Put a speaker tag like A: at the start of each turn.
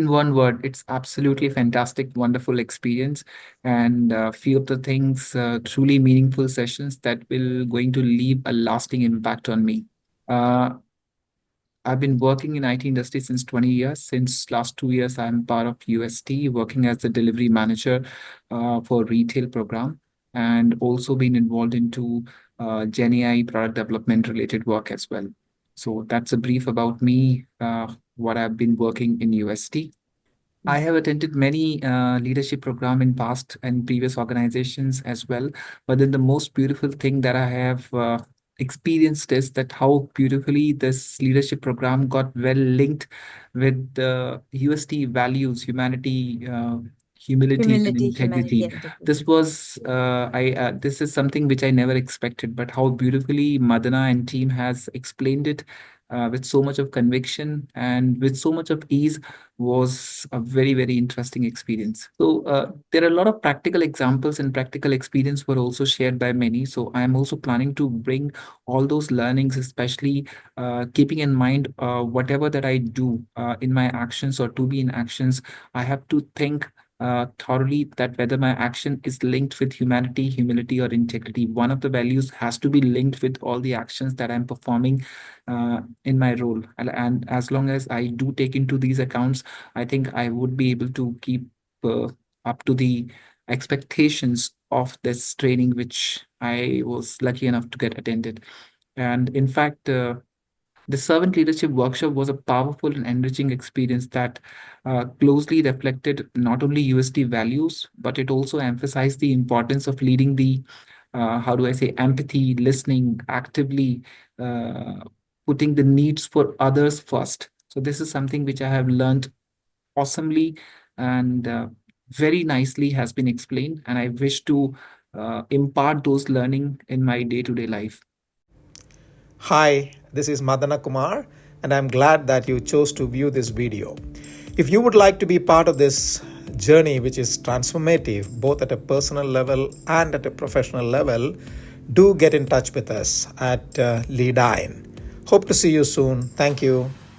A: In one word, it's absolutely fantastic, wonderful experience, and few of the things truly meaningful sessions that will going to leave a lasting impact on me. Uh, I've been working in IT industry since 20 years. Since last 2 years, I'm part of UST, working as the delivery manager for retail program, and also been involved into Gen AI product development related work as well. So that's a brief about me, what I've been working in UST. I have attended many leadership program in past and previous organizations as well. But then the most beautiful thing that I have experienced is that how beautifully this leadership program got well linked with the UST values, humanity, humility, and
B: Humility, humanity,
A: integrity.
B: and integrity.
A: This was I this is something which I never expected, but how beautifully Madana and team has explained it with so much of conviction and with so much of ease was a very, very interesting experience. So there are a lot of practical examples and practical experience were also shared by many. So I am also planning to bring all those learnings, especially keeping in mind whatever that I do in my actions or to be in actions, I have to think thoroughly that whether my action is linked with humanity, humility, or integrity. One of the values has to be linked with all the actions that I'm performing in my role. And as long as I do take into these accounts, I think I would be able to keep uh, up to the expectations of this training, which I was lucky enough to get attended. And in fact, the servant leadership workshop was a powerful and enriching experience that closely reflected not only USD values, but it also emphasized the importance of leading the, how do I say, empathy, listening, actively uh, putting the needs for others first. So, this is something which I have learned awesomely and very nicely has been explained. And I wish to impart those learning in my day to day life.
C: Hi, this is Madana Kumar, and I'm glad that you chose to view this video. If you would like to be part of this journey, which is transformative both at a personal level and at a professional level, do get in touch with us at Leadyne. Hope to see you soon. Thank you.